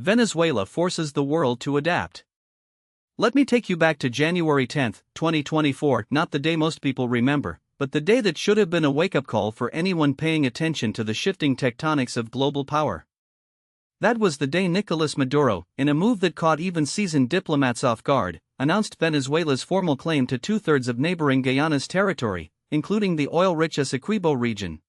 Venezuela forces the world to adapt. Let me take you back to January 10, 2024, not the day most people remember, but the day that should have been a wake-up call for anyone paying attention to the shifting tectonics of global power. That was the day Nicolas Maduro, in a move that caught even seasoned diplomats off guard, announced Venezuela's formal claim to two-thirds of neighboring Guyana's territory, including the oil-rich Essequibo region.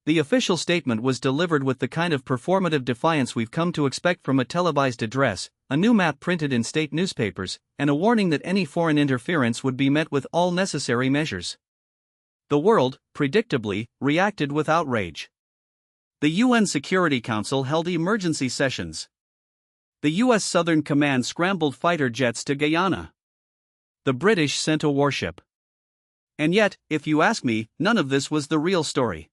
The official statement was delivered with the kind of performative defiance we've come to expect from a televised address, a new map printed in state newspapers, and a warning that any foreign interference would be met with all necessary measures. The world, predictably, reacted with outrage. The UN Security Council held emergency sessions. The U.S. Southern Command scrambled fighter jets to Guyana. The British sent a warship. And yet, if you ask me, none of this was the real story.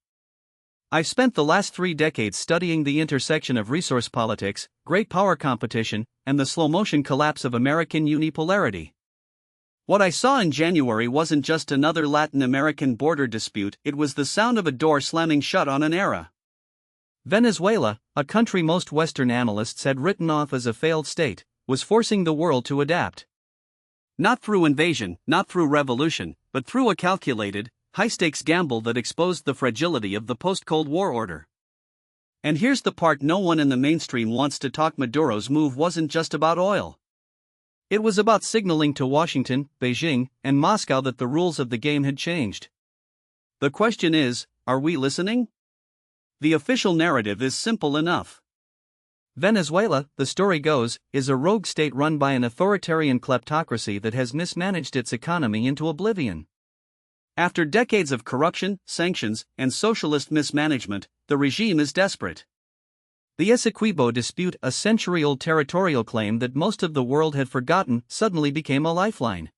I've spent the last 3 decades studying the intersection of resource politics, great power competition, and the slow-motion collapse of American unipolarity. What I saw in January wasn't just another Latin American border dispute, it was the sound of a door slamming shut on an era. Venezuela, a country most Western analysts had written off as a failed state, was forcing the world to adapt. Not through invasion, not through revolution, but through a calculated, high-stakes gamble that exposed the fragility of the post-Cold War order. And here's the part no one in the mainstream wants to talk: Maduro's move wasn't just about oil. It was about signaling to Washington, Beijing, and Moscow that the rules of the game had changed. The question is, are we listening? The official narrative is simple enough. Venezuela, the story goes, is a rogue state run by an authoritarian kleptocracy that has mismanaged its economy into oblivion. After decades of corruption, sanctions, and socialist mismanagement, the regime is desperate. The Essequibo dispute, a century-old territorial claim that most of the world had forgotten, suddenly became a lifeline.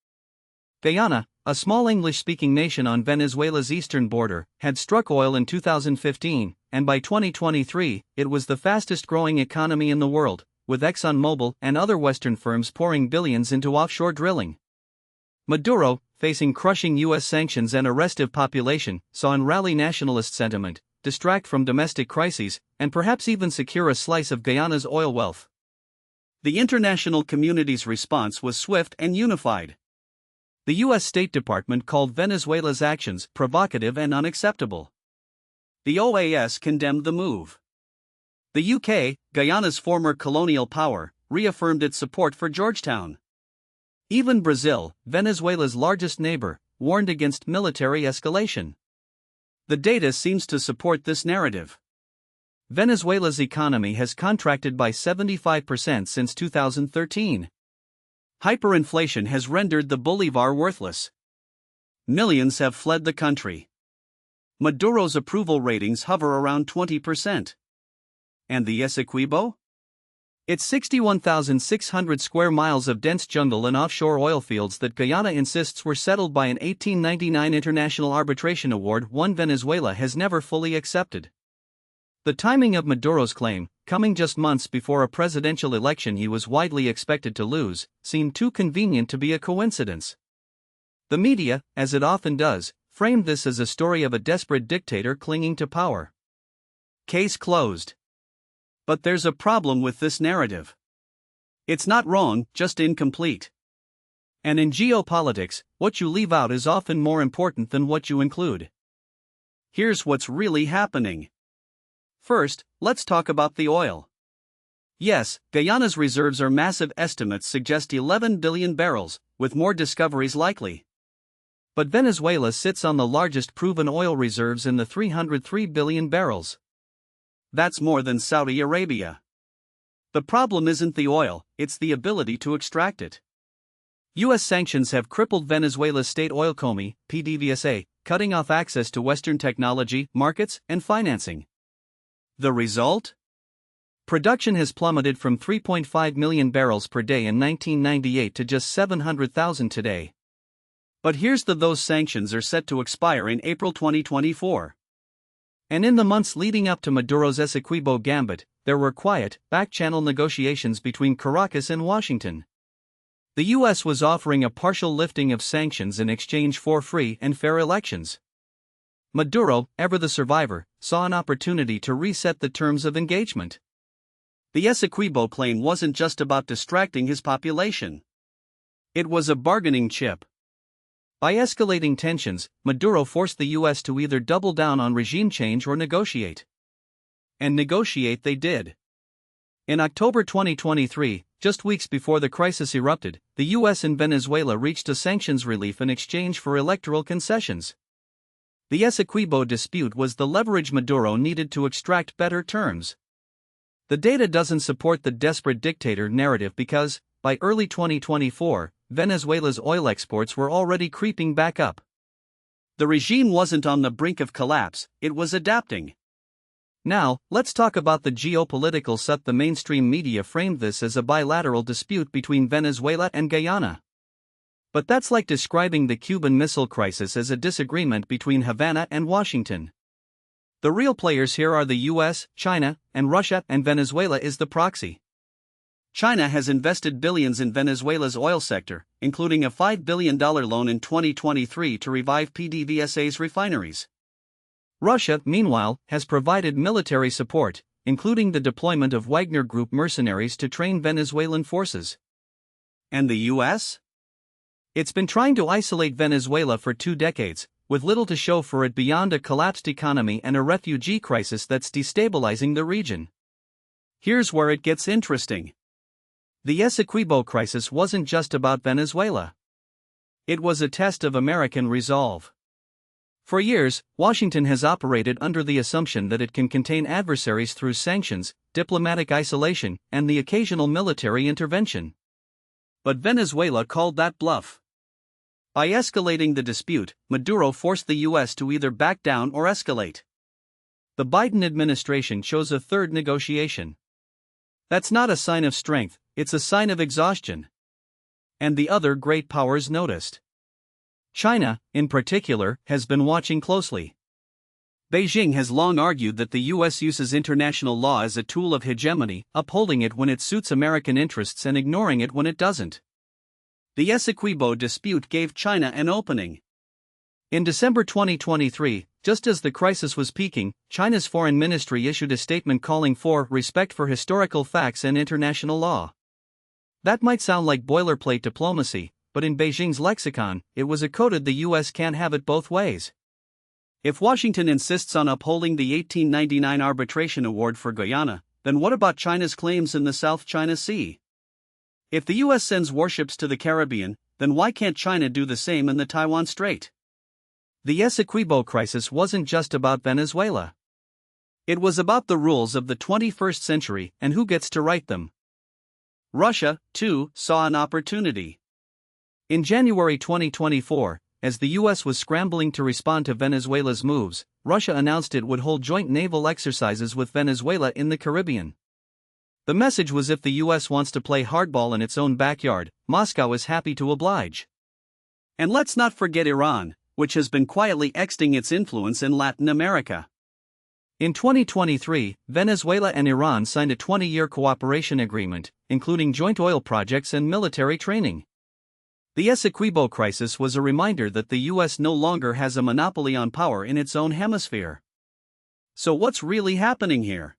Guyana, a small English-speaking nation on Venezuela's eastern border, had struck oil in 2015, and by 2023, it was the fastest-growing economy in the world, with ExxonMobil and other Western firms pouring billions into offshore drilling. Maduro, facing crushing U.S. sanctions and a restive population, saw and rally nationalist sentiment, distract from domestic crises, and perhaps even secure a slice of Guyana's oil wealth. The international community's response was swift and unified. The U.S. State Department called Venezuela's actions provocative and unacceptable. The OAS condemned the move. The UK, Guyana's former colonial power, reaffirmed its support for Georgetown. Even Brazil, Venezuela's largest neighbor, warned against military escalation. The data seems to support this narrative. Venezuela's economy has contracted by 75% since 2013. Hyperinflation has rendered the bolivar worthless. Millions have fled the country. Maduro's approval ratings hover around 20%. And the Essequibo? It's 61,600 square miles of dense jungle and offshore oil fields that Guyana insists were settled by an 1899 international arbitration award one Venezuela has never fully accepted. The timing of Maduro's claim, coming just months before a presidential election he was widely expected to lose, seemed too convenient to be a coincidence. The media, as it often does, framed this as a story of a desperate dictator clinging to power. Case closed. But there's a problem with this narrative. It's not wrong, just incomplete. And in geopolitics, what you leave out is often more important than what you include. Here's what's really happening. First, let's talk about the oil. Yes, Guyana's reserves are massive. Estimates suggest 11 billion barrels, with more discoveries likely. But Venezuela sits on the largest proven oil reserves in the 303 billion barrels. That's more than Saudi Arabia. The problem isn't the oil, it's the ability to extract it. U.S. sanctions have crippled Venezuela's state oil company, PDVSA, cutting off access to Western technology, markets, and financing. The result? Production has plummeted from 3.5 million barrels per day in 1998 to just 700,000 today. But here's those sanctions are set to expire in April 2024. And in the months leading up to Maduro's Essequibo gambit, there were quiet, back-channel negotiations between Caracas and Washington. The U.S. was offering a partial lifting of sanctions in exchange for free and fair elections. Maduro, ever the survivor, saw an opportunity to reset the terms of engagement. The Essequibo plane wasn't just about distracting his population. It was a bargaining chip. By escalating tensions, Maduro forced the U.S. to either double down on regime change or negotiate. And negotiate they did. In October 2023, just weeks before the crisis erupted, the U.S. and Venezuela reached a sanctions relief in exchange for electoral concessions. The Essequibo dispute was the leverage Maduro needed to extract better terms. The data doesn't support the desperate dictator narrative because, by early 2024, Venezuela's oil exports were already creeping back up. The regime wasn't on the brink of collapse, it was adapting. Now, let's talk about the geopolitical set. The mainstream media framed this as a bilateral dispute between Venezuela and Guyana. But that's like describing the Cuban Missile Crisis as a disagreement between Havana and Washington. The real players here are the US, China, and Russia, and Venezuela is the proxy. China has invested billions in Venezuela's oil sector, including a $5 billion loan in 2023 to revive PDVSA's refineries. Russia, meanwhile, has provided military support, including the deployment of Wagner Group mercenaries to train Venezuelan forces. And the US? It's been trying to isolate Venezuela for 2 decades, with little to show for it beyond a collapsed economy and a refugee crisis that's destabilizing the region. Here's where it gets interesting. The Essequibo crisis wasn't just about Venezuela. It was a test of American resolve. For years, Washington has operated under the assumption that it can contain adversaries through sanctions, diplomatic isolation, and the occasional military intervention. But Venezuela called that bluff. By escalating the dispute, Maduro forced the U.S. to either back down or escalate. The Biden administration chose a third negotiation. That's not a sign of strength, it's a sign of exhaustion. And the other great powers noticed. China, in particular, has been watching closely. Beijing has long argued that the U.S. uses international law as a tool of hegemony, upholding it when it suits American interests and ignoring it when it doesn't. The Essequibo dispute gave China an opening. In December 2023, just as the crisis was peaking, China's foreign ministry issued a statement calling for respect for historical facts and international law. That might sound like boilerplate diplomacy, but in Beijing's lexicon, it was a coded the U.S. can't have it both ways. If Washington insists on upholding the 1899 arbitration award for Guyana, then what about China's claims in the South China Sea? If the U.S. sends warships to the Caribbean, then why can't China do the same in the Taiwan Strait? The Essequibo crisis wasn't just about Venezuela. It was about the rules of the 21st century and who gets to write them. Russia, too, saw an opportunity. In January 2024, as the U.S. was scrambling to respond to Venezuela's moves, Russia announced it would hold joint naval exercises with Venezuela in the Caribbean. The message was if the U.S. wants to play hardball in its own backyard, Moscow is happy to oblige. And let's not forget Iran, which has been quietly extending its influence in Latin America. In 2023, Venezuela and Iran signed a 20-year cooperation agreement, including joint oil projects and military training. The Essequibo crisis was a reminder that the U.S. no longer has a monopoly on power in its own hemisphere. So what's really happening here?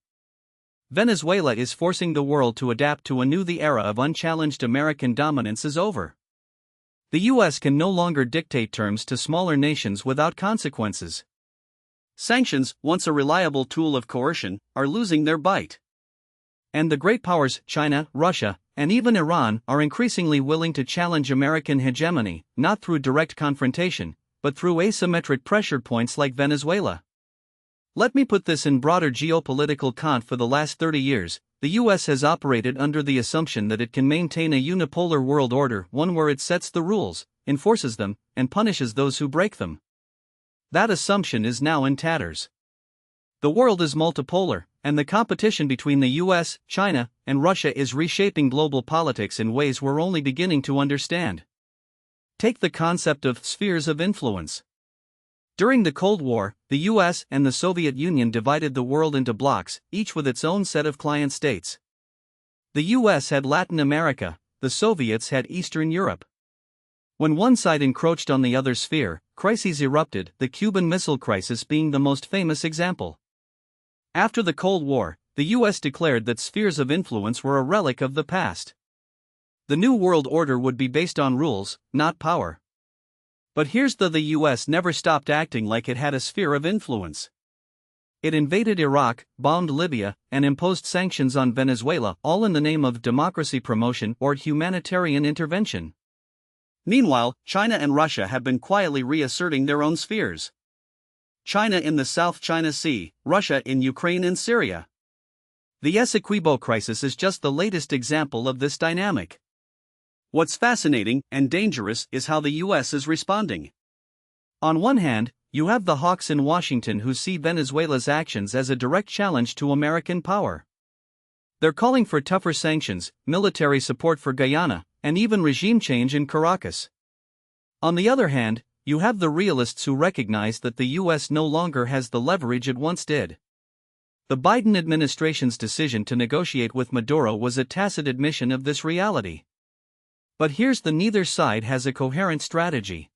Venezuela is forcing the world to adapt to a new the era of unchallenged American dominance is over. The U.S. can no longer dictate terms to smaller nations without consequences. Sanctions, once a reliable tool of coercion, are losing their bite. And the great powers, China, Russia, and even Iran, are increasingly willing to challenge American hegemony, not through direct confrontation, but through asymmetric pressure points like Venezuela. Let me put this in broader geopolitical context. For the last 30 years, the U.S. has operated under the assumption that it can maintain a unipolar world order, one where it sets the rules, enforces them, and punishes those who break them. That assumption is now in tatters. The world is multipolar, and the competition between the US, China, and Russia is reshaping global politics in ways we're only beginning to understand. Take the concept of spheres of influence. During the Cold War, the US and the Soviet Union divided the world into blocks, each with its own set of client states. The US had Latin America, the Soviets had Eastern Europe. When one side encroached on the other sphere, crises erupted, the Cuban Missile Crisis being the most famous example. After the Cold War, the US declared that spheres of influence were a relic of the past. The New World Order would be based on rules, not power. But here's the US never stopped acting like it had a sphere of influence. It invaded Iraq, bombed Libya, and imposed sanctions on Venezuela, all in the name of democracy promotion or humanitarian intervention. Meanwhile, China and Russia have been quietly reasserting their own spheres. China in the South China Sea, Russia in Ukraine and Syria. The Essequibo crisis is just the latest example of this dynamic. What's fascinating and dangerous is how the US is responding. On one hand, you have the hawks in Washington who see Venezuela's actions as a direct challenge to American power. They're calling for tougher sanctions, military support for Guyana, and even regime change in Caracas. On the other hand, you have the realists who recognize that the US no longer has the leverage it once did. The Biden administration's decision to negotiate with Maduro was a tacit admission of this reality. But here's the: neither side has a coherent strategy.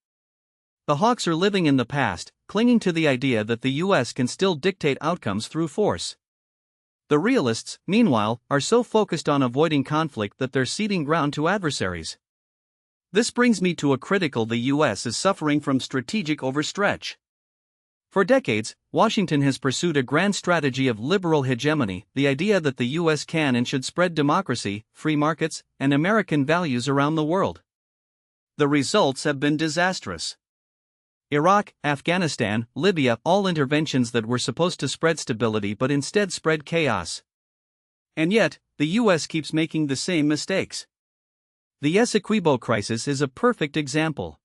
The hawks are living in the past, clinging to the idea that the US can still dictate outcomes through force. The realists, meanwhile, are so focused on avoiding conflict that they're ceding ground to adversaries. This brings me to a critical: the US is suffering from strategic overstretch. For decades, Washington has pursued a grand strategy of liberal hegemony, the idea that the US can and should spread democracy, free markets, and American values around the world. The results have been disastrous. Iraq, Afghanistan, Libya, all interventions that were supposed to spread stability but instead spread chaos. And yet, the US keeps making the same mistakes. The Essequibo crisis is a perfect example.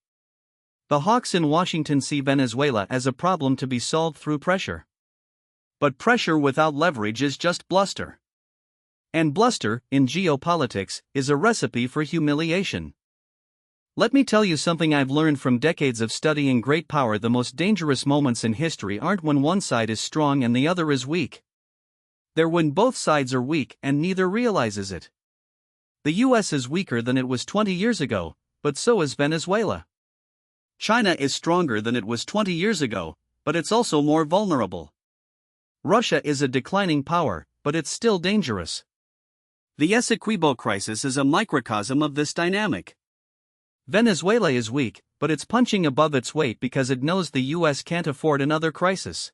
The hawks in Washington see Venezuela as a problem to be solved through pressure. But pressure without leverage is just bluster. And bluster, in geopolitics, is a recipe for humiliation. Let me tell you something I've learned from decades of studying great power: the most dangerous moments in history aren't when one side is strong and the other is weak. They're when both sides are weak and neither realizes it. The US is weaker than it was 20 years ago, but so is Venezuela. China is stronger than it was 20 years ago, but it's also more vulnerable. Russia is a declining power, but it's still dangerous. The Essequibo crisis is a microcosm of this dynamic. Venezuela is weak, but it's punching above its weight because it knows the US can't afford another crisis.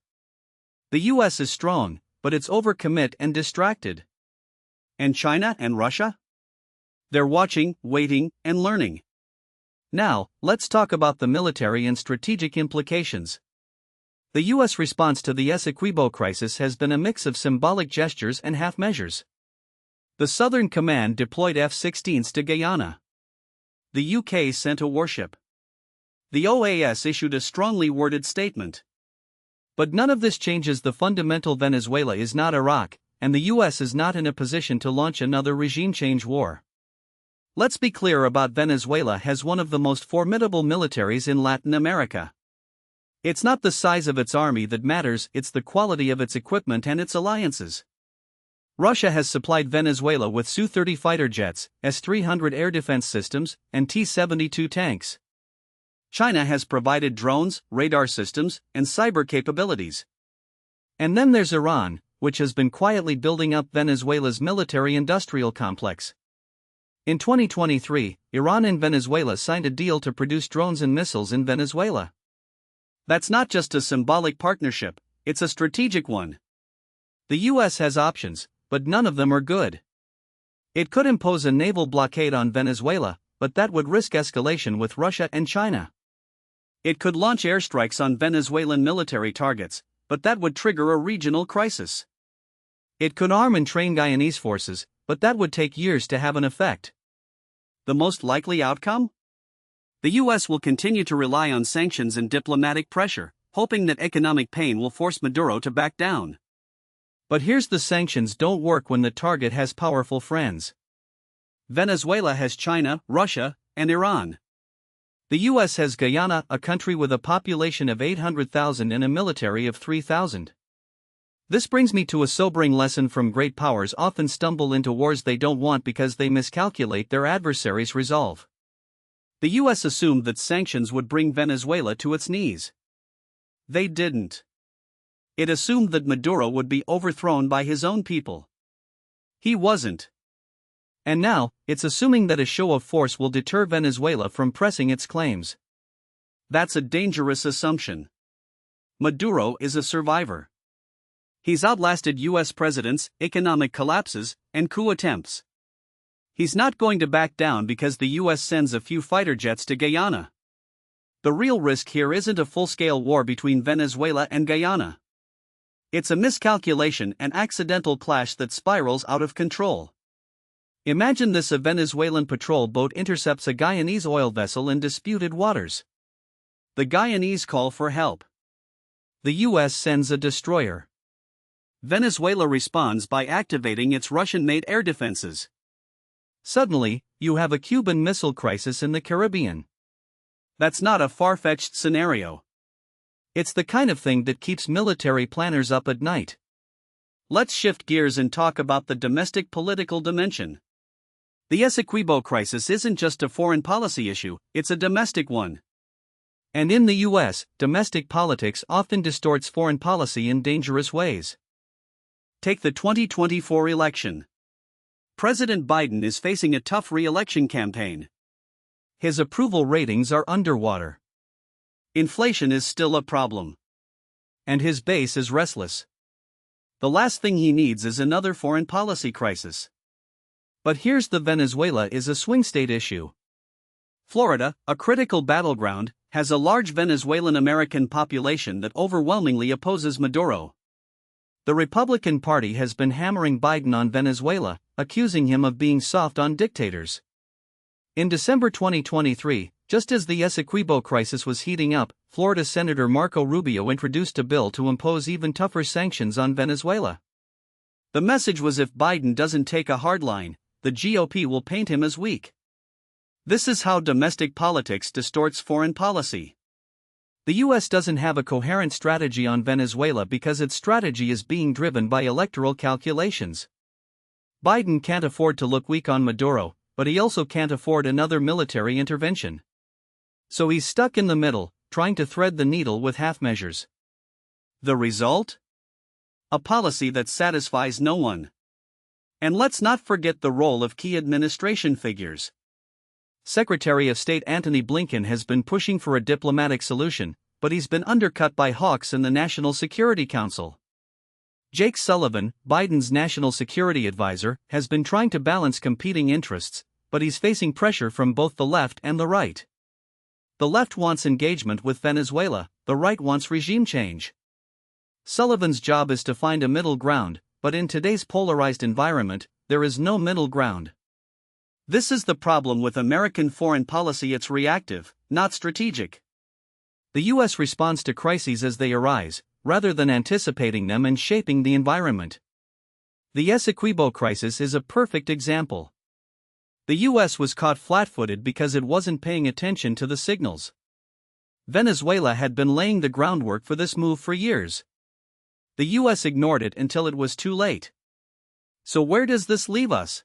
The US is strong, but it's overcommit and distracted. And China and Russia? They're watching, waiting, and learning. Now, let's talk about the military and strategic implications. The US response to the Essequibo crisis has been a mix of symbolic gestures and half measures. The Southern Command deployed F-16s to Guyana. The UK sent a warship. The OAS issued a strongly worded statement. But none of this changes the fundamental: Venezuela is not Iraq, and the US is not in a position to launch another regime change war. Let's be clear about: Venezuela has one of the most formidable militaries in Latin America. It's not the size of its army that matters, it's the quality of its equipment and its alliances. Russia has supplied Venezuela with Su-30 fighter jets, S-300 air defense systems, and T-72 tanks. China has provided drones, radar systems, and cyber capabilities. And then there's Iran, which has been quietly building up Venezuela's military-industrial complex. In 2023, Iran and Venezuela signed a deal to produce drones and missiles in Venezuela. That's not just a symbolic partnership, it's a strategic one. The US has options, but none of them are good. It could impose a naval blockade on Venezuela, but that would risk escalation with Russia and China. It could launch airstrikes on Venezuelan military targets, but that would trigger a regional crisis. It could arm and train Guyanese forces, but that would take years to have an effect. The most likely outcome? The US will continue to rely on sanctions and diplomatic pressure, hoping that economic pain will force Maduro to back down. But here's the: sanctions don't work when the target has powerful friends. Venezuela has China, Russia, and Iran. The US has Guyana, a country with a population of 800,000 and a military of 3,000. This brings me to a sobering lesson from great powers often stumble into wars they don't want because they miscalculate their adversaries' resolve. The US assumed that sanctions would bring Venezuela to its knees. They didn't. It assumed that Maduro would be overthrown by his own people. He wasn't. And now, it's assuming that a show of force will deter Venezuela from pressing its claims. That's a dangerous assumption. Maduro is a survivor. He's outlasted US presidents, economic collapses, and coup attempts. He's not going to back down because the US sends a few fighter jets to Guyana. The real risk here isn't a full-scale war between Venezuela and Guyana. It's a miscalculation and accidental clash that spirals out of control. Imagine this: a Venezuelan patrol boat intercepts a Guyanese oil vessel in disputed waters. The Guyanese call for help. The US sends a destroyer. Venezuela responds by activating its Russian-made air defenses. Suddenly, you have a Cuban Missile Crisis in the Caribbean. That's not a far-fetched scenario. It's the kind of thing that keeps military planners up at night. Let's shift gears and talk about the domestic political dimension. The Essequibo crisis isn't just a foreign policy issue, it's a domestic one. And in the US, domestic politics often distorts foreign policy in dangerous ways. Take the 2024 election. President Biden is facing a tough re-election campaign. His approval ratings are underwater. Inflation is still a problem. And his base is restless. The last thing he needs is another foreign policy crisis. But here's the: Venezuela is a swing state issue. Florida, a critical battleground, has a large Venezuelan American population that overwhelmingly opposes Maduro. The Republican Party has been hammering Biden on Venezuela, accusing him of being soft on dictators. In December 2023, just as the Essequibo crisis was heating up, Florida Senator Marco Rubio introduced a bill to impose even tougher sanctions on Venezuela. The message was: if Biden doesn't take a hard line, the GOP will paint him as weak. This is how domestic politics distorts foreign policy. The US doesn't have a coherent strategy on Venezuela because its strategy is being driven by electoral calculations. Biden can't afford to look weak on Maduro, but he also can't afford another military intervention. So he's stuck in the middle, trying to thread the needle with half measures. The result? A policy that satisfies no one. And let's not forget the role of key administration figures. Secretary of State Antony Blinken has been pushing for a diplomatic solution, but he's been undercut by hawks in the National Security Council. Jake Sullivan, Biden's national security advisor, has been trying to balance competing interests, but he's facing pressure from both the left and the right. The left wants engagement with Venezuela, the right wants regime change. Sullivan's job is to find a middle ground, but in today's polarized environment, there is no middle ground. This is the problem with American foreign policy: it's reactive, not strategic. The US responds to crises as they arise, rather than anticipating them and shaping the environment. The Essequibo crisis is a perfect example. The US was caught flat-footed because it wasn't paying attention to the signals. Venezuela had been laying the groundwork for this move for years. The US ignored it until it was too late. So where does this leave us?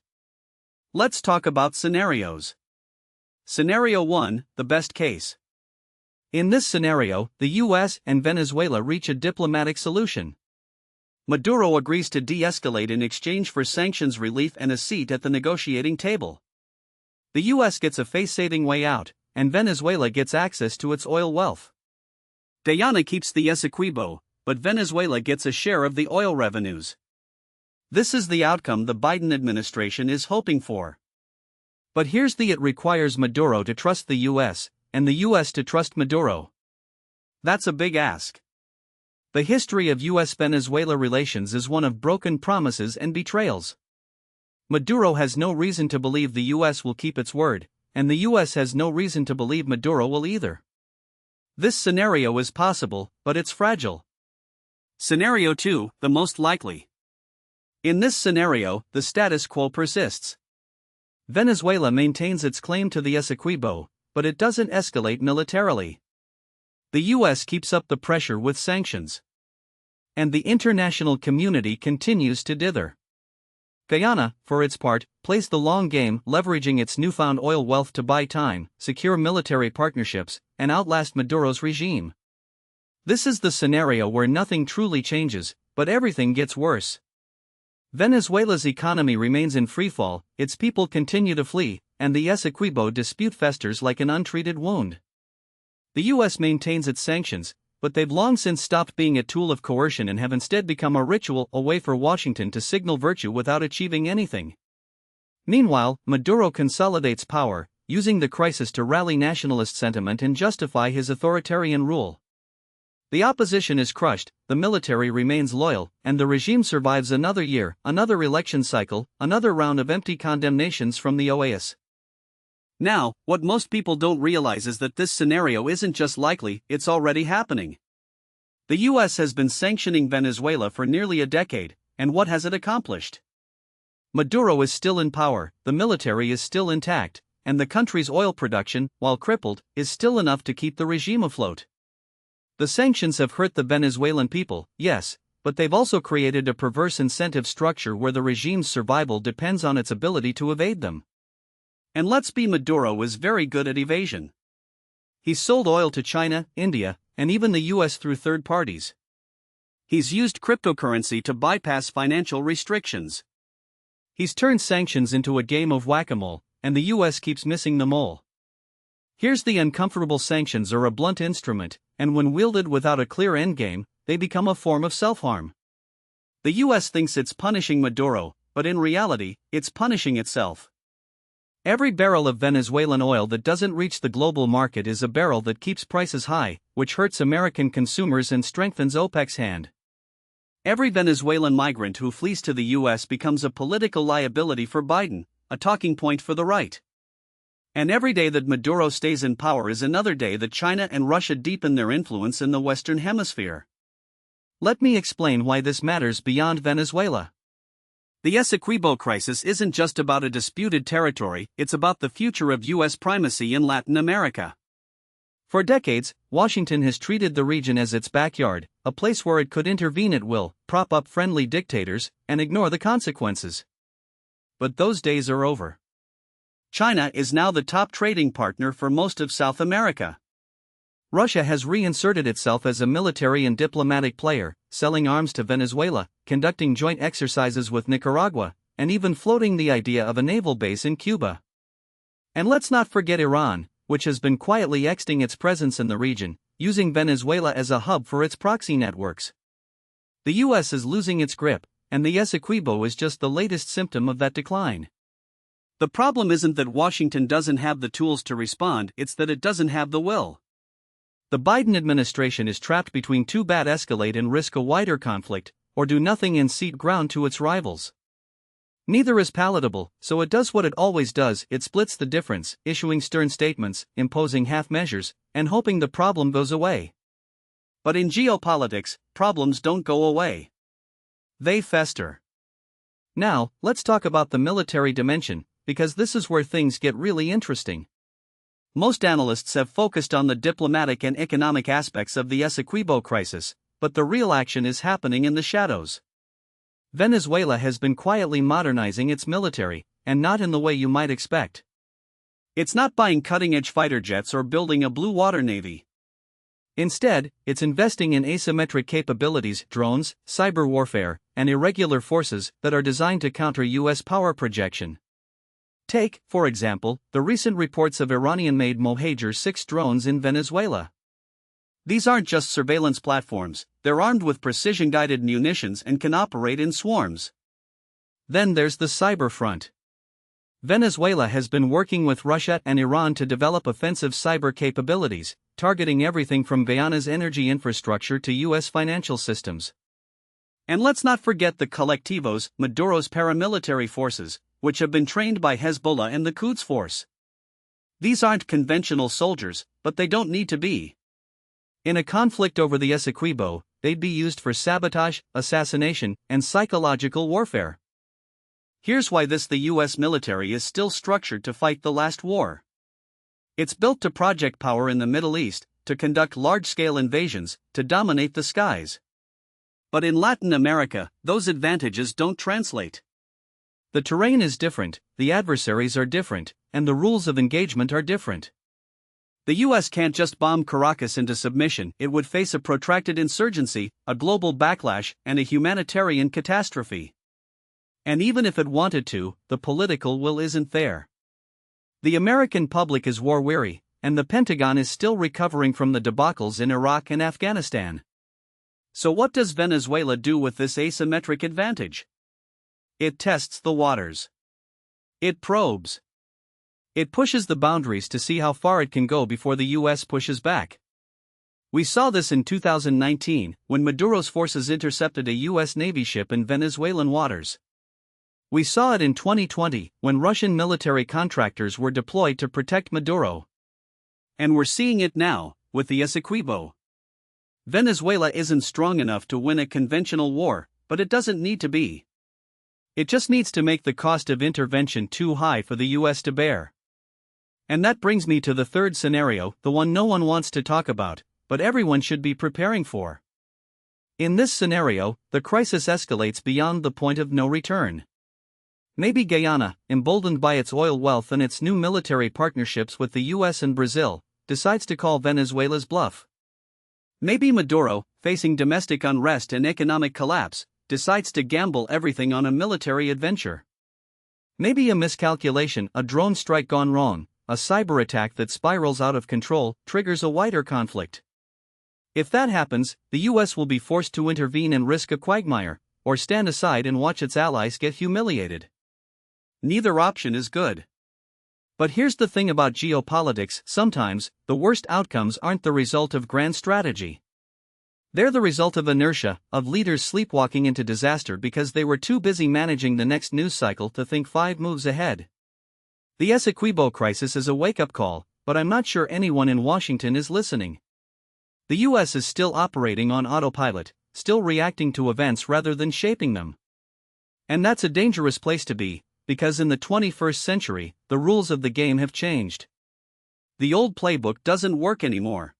Let's talk about scenarios. Scenario 1, the best case. In this scenario, the US and Venezuela reach a diplomatic solution. Maduro agrees to de-escalate in exchange for sanctions relief and a seat at the negotiating table. The US gets a face-saving way out, and Venezuela gets access to its oil wealth. Guyana keeps the Essequibo, but Venezuela gets a share of the oil revenues. This is the outcome the Biden administration is hoping for. But here's the: it requires Maduro to trust the US, and the US to trust Maduro. That's a big ask. The history of US-Venezuela relations is one of broken promises and betrayals. Maduro has no reason to believe the US will keep its word, and the US has no reason to believe Maduro will either. This scenario is possible, but it's fragile. Scenario 2, the most likely. In this scenario, the status quo persists. Venezuela maintains its claim to the Essequibo, but it doesn't escalate militarily. The US keeps up the pressure with sanctions. And the international community continues to dither. Guyana, for its part, plays the long game, leveraging its newfound oil wealth to buy time, secure military partnerships, and outlast Maduro's regime. This is the scenario where nothing truly changes, but everything gets worse. Venezuela's economy remains in freefall, its people continue to flee, and the Essequibo dispute festers like an untreated wound. The US maintains its sanctions, but they've long since stopped being a tool of coercion and have instead become a ritual, a way for Washington to signal virtue without achieving anything. Meanwhile, Maduro consolidates power, using the crisis to rally nationalist sentiment and justify his authoritarian rule. The opposition is crushed, the military remains loyal, and the regime survives another year, another election cycle, another round of empty condemnations from the OAS. Now, what most people don't realize is that this scenario isn't just likely, it's already happening. The US has been sanctioning Venezuela for nearly a decade, and what has it accomplished? Maduro is still in power, the military is still intact, and the country's oil production, while crippled, is still enough to keep the regime afloat. The sanctions have hurt the Venezuelan people, yes, but they've also created a perverse incentive structure where the regime's survival depends on its ability to evade them. And let's be, Maduro is very good at evasion. He's sold oil to China, India, and even the US through third parties. He's used cryptocurrency to bypass financial restrictions. He's turned sanctions into a game of whack-a-mole, and the US keeps missing the mole. Here's the uncomfortable: sanctions are a blunt instrument, and when wielded without a clear endgame, they become a form of self-harm. The US thinks it's punishing Maduro, but in reality, it's punishing itself. Every barrel of Venezuelan oil that doesn't reach the global market is a barrel that keeps prices high, which hurts American consumers and strengthens OPEC's hand. Every Venezuelan migrant who flees to the US becomes a political liability for Biden, a talking point for the right. And every day that Maduro stays in power is another day that China and Russia deepen their influence in the Western Hemisphere. Let me explain why this matters beyond Venezuela. The Essequibo crisis isn't just about a disputed territory, it's about the future of US primacy in Latin America. For decades, Washington has treated the region as its backyard, a place where it could intervene at will, prop up friendly dictators, and ignore the consequences. But those days are over. China is now the top trading partner for most of South America. Russia has reinserted itself as a military and diplomatic player, selling arms to Venezuela, conducting joint exercises with Nicaragua, and even floating the idea of a naval base in Cuba. And let's not forget Iran, which has been quietly extending its presence in the region, using Venezuela as a hub for its proxy networks. The US is losing its grip, and the Essequibo is just the latest symptom of that decline. The problem isn't that Washington doesn't have the tools to respond, it's that it doesn't have the will. The Biden administration is trapped between two: bad escalate and risk a wider conflict, or do nothing and cede ground to its rivals. Neither is palatable, so it does what it always does: it splits the difference, issuing stern statements, imposing half measures, and hoping the problem goes away. But in geopolitics, problems don't go away. They fester. Now, let's talk about the military dimension, because this is where things get really interesting. Most analysts have focused on the diplomatic and economic aspects of the Essequibo crisis, but the real action is happening in the shadows. Venezuela has been quietly modernizing its military, and not in the way you might expect. It's not buying cutting-edge fighter jets or building a blue water navy. Instead, it's investing in asymmetric capabilities, drones, cyber warfare, and irregular forces that are designed to counter US power projection. Take, for example, the recent reports of Iranian-made Mohajer 6 drones in Venezuela. These aren't just surveillance platforms, they're armed with precision-guided munitions and can operate in swarms. Then there's the cyber front. Venezuela has been working with Russia and Iran to develop offensive cyber capabilities, targeting everything from Guyana's energy infrastructure to US financial systems. And let's not forget the Colectivos, Maduro's paramilitary forces, which have been trained by Hezbollah and the Quds Force. These aren't conventional soldiers, but they don't need to be. In a conflict over the Essequibo, they'd be used for sabotage, assassination, and psychological warfare. Here's why the US military is still structured to fight the last war. It's built to project power in the Middle East, to conduct large-scale invasions, to dominate the skies. But in Latin America, those advantages don't translate. The terrain is different, the adversaries are different, and the rules of engagement are different. The US can't just bomb Caracas into submission, it would face a protracted insurgency, a global backlash, and a humanitarian catastrophe. And even if it wanted to, the political will isn't there. The American public is war-weary, and the Pentagon is still recovering from the debacles in Iraq and Afghanistan. So what does Venezuela do with this asymmetric advantage? It tests the waters. It probes. It pushes the boundaries to see how far it can go before the US pushes back. We saw this in 2019, when Maduro's forces intercepted a US Navy ship in Venezuelan waters. We saw it in 2020, when Russian military contractors were deployed to protect Maduro. And we're seeing it now, with the Essequibo. Venezuela isn't strong enough to win a conventional war, but it doesn't need to be. It just needs to make the cost of intervention too high for the US to bear. And that brings me to the third scenario, the one no one wants to talk about, but everyone should be preparing for. In this scenario, the crisis escalates beyond the point of no return. Maybe Guyana, emboldened by its oil wealth and its new military partnerships with the US and Brazil, decides to call Venezuela's bluff. Maybe Maduro, facing domestic unrest and economic collapse, decides to gamble everything on a military adventure. Maybe a miscalculation, a drone strike gone wrong, a cyber attack that spirals out of control, triggers a wider conflict. If that happens, the US will be forced to intervene and risk a quagmire, or stand aside and watch its allies get humiliated. Neither option is good. But here's the thing about geopolitics: sometimes, the worst outcomes aren't the result of grand strategy. They're the result of inertia, of leaders sleepwalking into disaster because they were too busy managing the next news cycle to think 5 moves ahead. The Essequibo crisis is a wake-up call, but I'm not sure anyone in Washington is listening. The US is still operating on autopilot, still reacting to events rather than shaping them. And that's a dangerous place to be, because in the 21st century, the rules of the game have changed. The old playbook doesn't work anymore.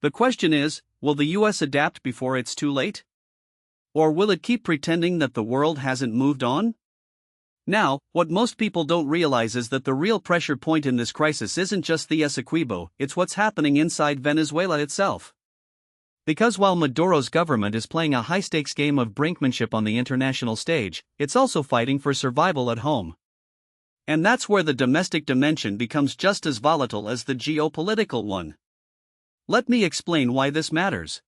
The question is, will the US adapt before it's too late? Or will it keep pretending that the world hasn't moved on? Now, what most people don't realize is that the real pressure point in this crisis isn't just the Essequibo, it's what's happening inside Venezuela itself. Because while Maduro's government is playing a high-stakes game of brinkmanship on the international stage, it's also fighting for survival at home. And that's where the domestic dimension becomes just as volatile as the geopolitical one. Let me explain why this matters.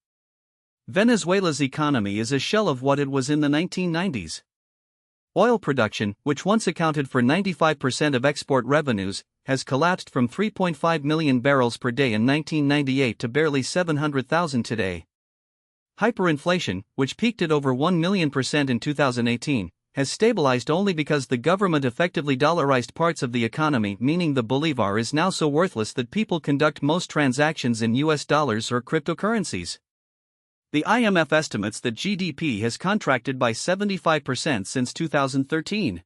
Venezuela's economy is a shell of what it was in the 1990s. Oil production, which once accounted for 95% of export revenues, has collapsed from 3.5 million barrels per day in 1998 to barely 700,000 today. Hyperinflation, which peaked at over 1 million% in 2018, has stabilized only because the government effectively dollarized parts of the economy, meaning the bolivar is now so worthless that people conduct most transactions in US dollars or cryptocurrencies. The IMF estimates that GDP has contracted by 75% since 2013.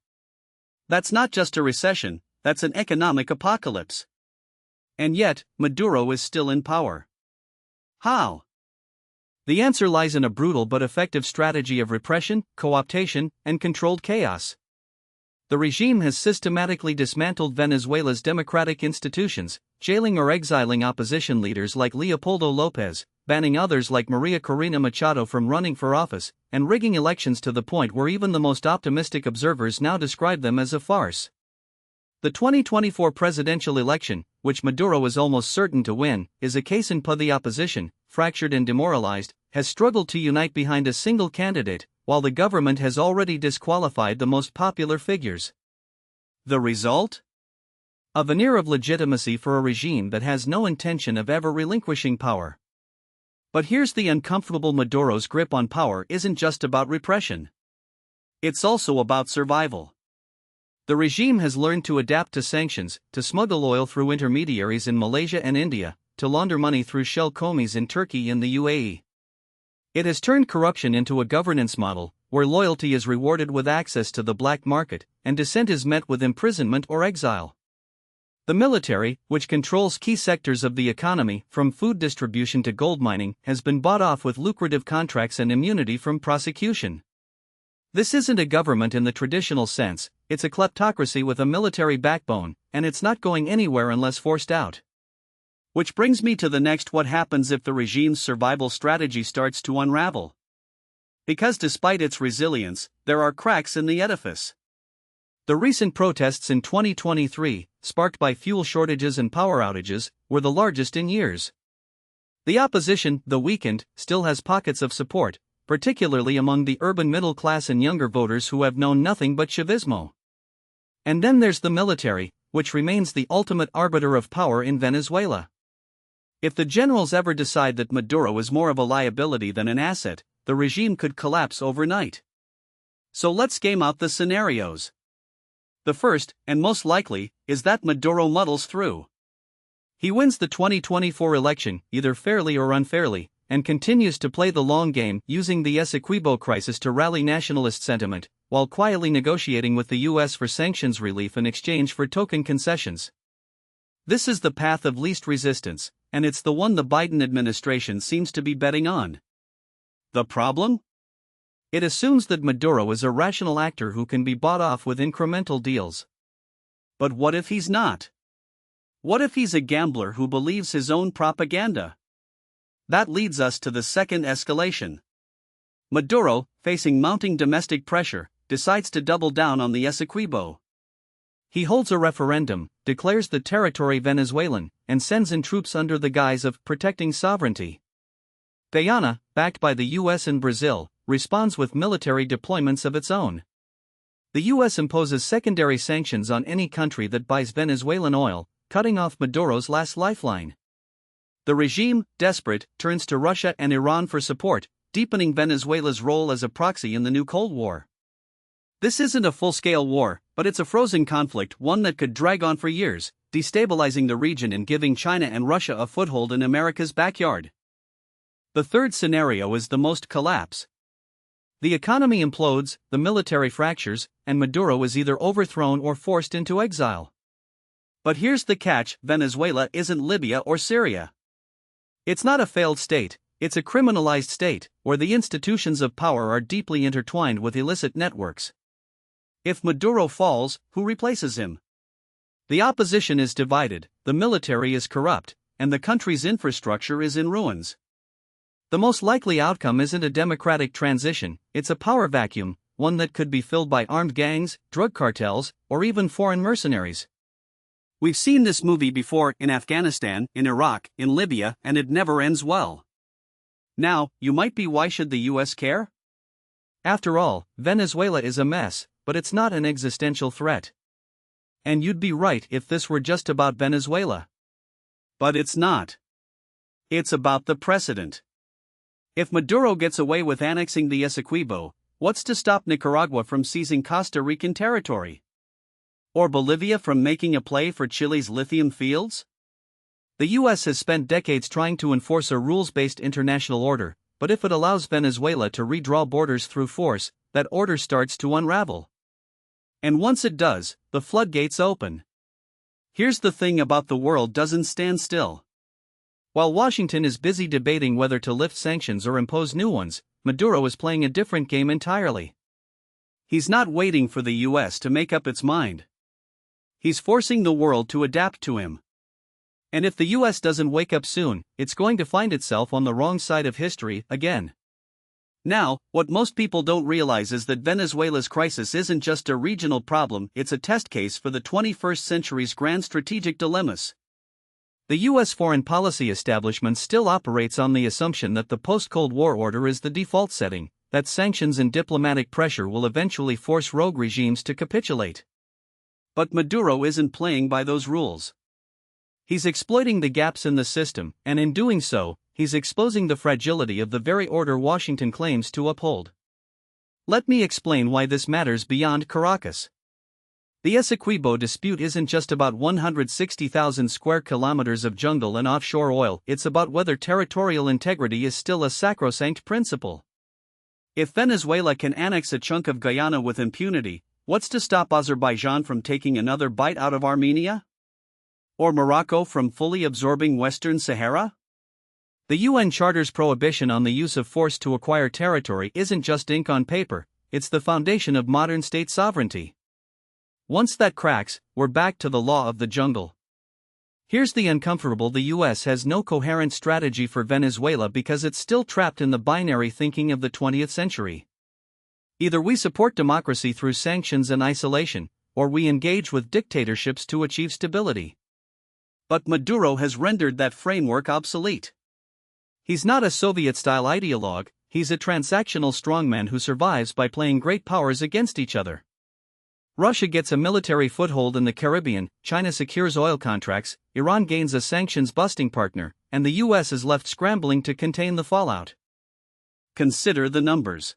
That's not just a recession, that's an economic apocalypse. And yet, Maduro is still in power. How? The answer lies in a brutal but effective strategy of repression, co-optation, and controlled chaos. The regime has systematically dismantled Venezuela's democratic institutions, jailing or exiling opposition leaders like Leopoldo López, banning others like Maria Corina Machado from running for office, and rigging elections to the point where even the most optimistic observers now describe them as a farce. The 2024 presidential election, which Maduro is almost certain to win, is a case in point. The opposition, fractured and demoralized, has struggled to unite behind a single candidate, while the government has already disqualified the most popular figures. The result? A veneer of legitimacy for a regime that has no intention of ever relinquishing power. But here's the uncomfortable: Maduro's grip on power isn't just about repression. It's also about survival. The regime has learned to adapt to sanctions, to smuggle oil through intermediaries in Malaysia and India, to launder money through shell commies in Turkey and the UAE. It has turned corruption into a governance model, where loyalty is rewarded with access to the black market, and dissent is met with imprisonment or exile. The military, which controls key sectors of the economy, from food distribution to gold mining, has been bought off with lucrative contracts and immunity from prosecution. This isn't a government in the traditional sense, it's a kleptocracy with a military backbone, and it's not going anywhere unless forced out. Which brings me to the next: what happens if the regime's survival strategy starts to unravel? Because despite its resilience, there are cracks in the edifice. The recent protests in 2023, sparked by fuel shortages and power outages, were the largest in years. The opposition, though weakened, still has pockets of support, particularly among the urban middle class and younger voters who have known nothing but Chavismo. And then there's the military, which remains the ultimate arbiter of power in Venezuela. If the generals ever decide that Maduro is more of a liability than an asset, the regime could collapse overnight. So let's game out the scenarios. The first, and most likely, is that Maduro muddles through. He wins the 2024 election, either fairly or unfairly, and continues to play the long game, using the Essequibo crisis to rally nationalist sentiment, while quietly negotiating with the US for sanctions relief in exchange for token concessions. This is the path of least resistance, and it's the one the Biden administration seems to be betting on. The problem? It assumes that Maduro is a rational actor who can be bought off with incremental deals. But what if he's not? What if he's a gambler who believes his own propaganda? That leads us to the second escalation. Maduro, facing mounting domestic pressure, decides to double down on the Essequibo. He holds a referendum, declares the territory Venezuelan, and sends in troops under the guise of protecting sovereignty. Guyana, backed by the US and Brazil, responds with military deployments of its own. The US imposes secondary sanctions on any country that buys Venezuelan oil, cutting off Maduro's last lifeline. The regime, desperate, turns to Russia and Iran for support, deepening Venezuela's role as a proxy in the new Cold War. This isn't a full-scale war, but it's a frozen conflict, one that could drag on for years, destabilizing the region and giving China and Russia a foothold in America's backyard. The third scenario is the most collapse. The economy implodes, the military fractures, and Maduro is either overthrown or forced into exile. But here's the catch: Venezuela isn't Libya or Syria. It's not a failed state, it's a criminalized state, where the institutions of power are deeply intertwined with illicit networks. If Maduro falls, who replaces him? The opposition is divided, the military is corrupt, and the country's infrastructure is in ruins. The most likely outcome isn't a democratic transition, it's a power vacuum, one that could be filled by armed gangs, drug cartels, or even foreign mercenaries. We've seen this movie before, in Afghanistan, in Iraq, in Libya, and it never ends well. Now, you might be, why should the US care? After all, Venezuela is a mess, but it's not an existential threat. And you'd be right if this were just about Venezuela. But it's not. It's about the precedent. If Maduro gets away with annexing the Essequibo, what's to stop Nicaragua from seizing Costa Rican territory? Or Bolivia from making a play for Chile's lithium fields? The US has spent decades trying to enforce a rules-based international order, but if it allows Venezuela to redraw borders through force, that order starts to unravel. And once it does, the floodgates open. Here's the thing: about the world doesn't stand still. While Washington is busy debating whether to lift sanctions or impose new ones, Maduro is playing a different game entirely. He's not waiting for the US to make up its mind. He's forcing the world to adapt to him. And if the US doesn't wake up soon, it's going to find itself on the wrong side of history again. Now, what most people don't realize is that Venezuela's crisis isn't just a regional problem, it's a test case for the 21st century's grand strategic dilemmas. The US foreign policy establishment still operates on the assumption that the post-Cold War order is the default setting, that sanctions and diplomatic pressure will eventually force rogue regimes to capitulate. But Maduro isn't playing by those rules. He's exploiting the gaps in the system, and in doing so, he's exposing the fragility of the very order Washington claims to uphold. Let me explain why this matters beyond Caracas. The Essequibo dispute isn't just about 160,000 square kilometers of jungle and offshore oil, it's about whether territorial integrity is still a sacrosanct principle. If Venezuela can annex a chunk of Guyana with impunity, what's to stop Azerbaijan from taking another bite out of Armenia? Or Morocco from fully absorbing Western Sahara? The UN Charter's prohibition on the use of force to acquire territory isn't just ink on paper, it's the foundation of modern state sovereignty. Once that cracks, we're back to the law of the jungle. Here's the uncomfortable: the US has no coherent strategy for Venezuela because it's still trapped in the binary thinking of the 20th century. Either we support democracy through sanctions and isolation, or we engage with dictatorships to achieve stability. But Maduro has rendered that framework obsolete. He's not a Soviet-style ideologue, he's a transactional strongman who survives by playing great powers against each other. Russia gets a military foothold in the Caribbean, China secures oil contracts, Iran gains a sanctions-busting partner, and the US is left scrambling to contain the fallout. Consider the numbers.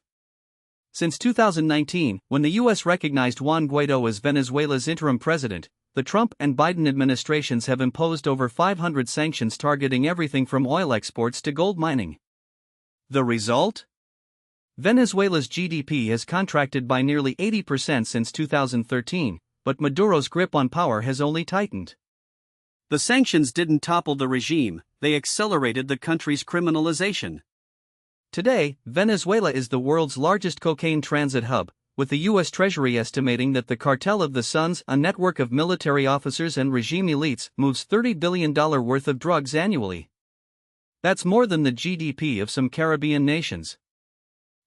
Since 2019, when the US recognized Juan Guaido as Venezuela's interim president, the Trump and Biden administrations have imposed over 500 sanctions targeting everything from oil exports to gold mining. The result? Venezuela's GDP has contracted by nearly 80% since 2013, but Maduro's grip on power has only tightened. The sanctions didn't topple the regime, they accelerated the country's criminalization. Today, Venezuela is the world's largest cocaine transit hub, with the U.S. Treasury estimating that the Cartel of the Suns, a network of military officers and regime elites, moves $30 billion worth of drugs annually. That's more than the GDP of some Caribbean nations.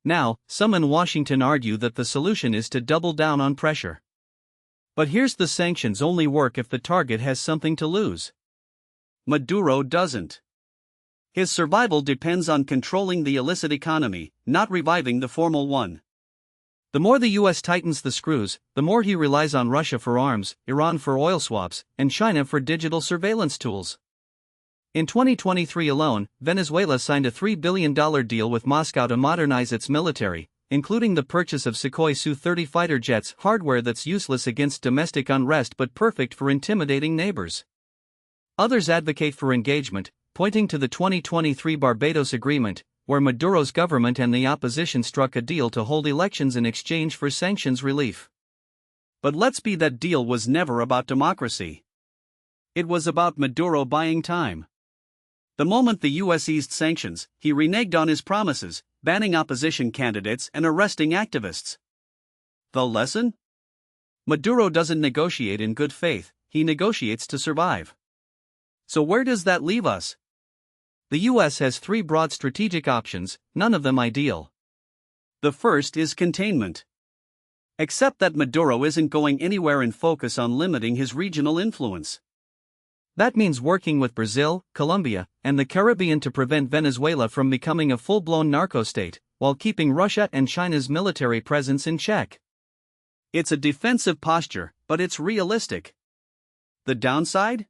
Now, some in Washington argue that the solution is to double down on pressure. But here's the: sanctions only work if the target has something to lose. Maduro doesn't. His survival depends on controlling the illicit economy, not reviving the formal one. The more the US tightens the screws, the more he relies on Russia for arms, Iran for oil swaps, and China for digital surveillance tools. In 2023 alone, Venezuela signed a $3 billion deal with Moscow to modernize its military, including the purchase of Sukhoi Su-30 fighter jets, hardware that's useless against domestic unrest but perfect for intimidating neighbors. Others advocate for engagement, pointing to the 2023 Barbados Agreement, where Maduro's government and the opposition struck a deal to hold elections in exchange for sanctions relief. But let's be, that deal was never about democracy. It was about Maduro buying time. The moment the US eased sanctions, he reneged on his promises, banning opposition candidates and arresting activists. The lesson? Maduro doesn't negotiate in good faith, he negotiates to survive. So where does that leave us? The US has three broad strategic options, none of them ideal. The first is containment. Except that Maduro isn't going anywhere and focus on limiting his regional influence. That means working with Brazil, Colombia, and the Caribbean to prevent Venezuela from becoming a full-blown narco-state, while keeping Russia and China's military presence in check. It's a defensive posture, but it's realistic. The downside?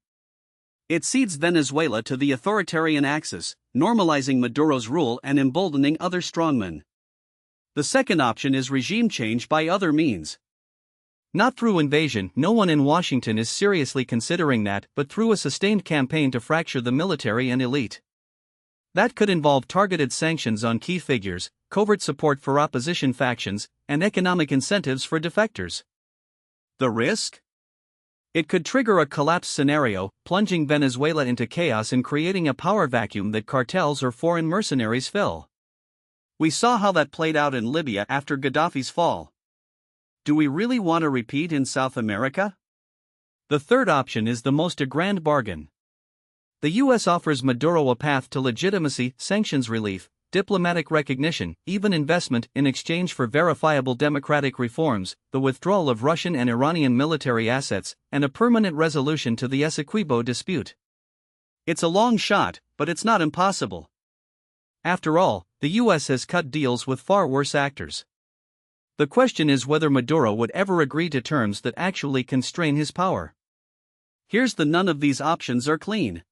It cedes Venezuela to the authoritarian axis, normalizing Maduro's rule and emboldening other strongmen. The second option is regime change by other means. Not through invasion, no one in Washington is seriously considering that, but through a sustained campaign to fracture the military and elite. That could involve targeted sanctions on key figures, covert support for opposition factions, and economic incentives for defectors. The risk? It could trigger a collapse scenario, plunging Venezuela into chaos and creating a power vacuum that cartels or foreign mercenaries fill. We saw how that played out in Libya after Gaddafi's fall. Do we really want to repeat in South America? The third option is the most: a grand bargain. The US offers Maduro a path to legitimacy, sanctions relief, diplomatic recognition, even investment, in exchange for verifiable democratic reforms, the withdrawal of Russian and Iranian military assets, and a permanent resolution to the Essequibo dispute. It's a long shot, but it's not impossible. After all, the US has cut deals with far worse actors. The question is whether Maduro would ever agree to terms that actually constrain his power. Here's the: none of these options are clean.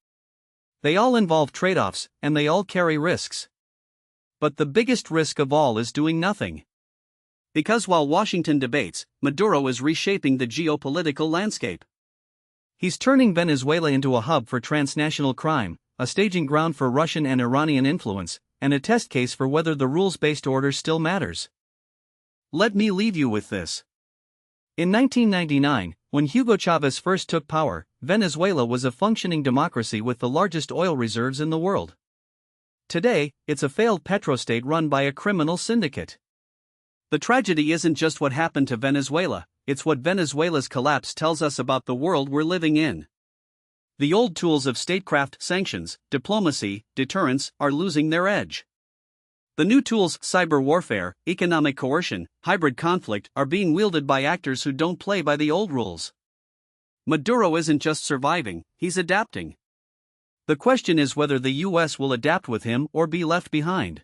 They all involve trade-offs, and they all carry risks. But the biggest risk of all is doing nothing. Because while Washington debates, Maduro is reshaping the geopolitical landscape. He's turning Venezuela into a hub for transnational crime, a staging ground for Russian and Iranian influence, and a test case for whether the rules-based order still matters. Let me leave you with this. In 1999, when Hugo Chavez first took power, Venezuela was a functioning democracy with the largest oil reserves in the world. Today, it's a failed petrostate run by a criminal syndicate. The tragedy isn't just what happened to Venezuela, it's what Venezuela's collapse tells us about the world we're living in. The old tools of statecraft, sanctions, diplomacy, deterrence, are losing their edge. The new tools, cyber warfare, economic coercion, hybrid conflict, are being wielded by actors who don't play by the old rules. Maduro isn't just surviving, he's adapting. The question is whether the US will adapt with him or be left behind.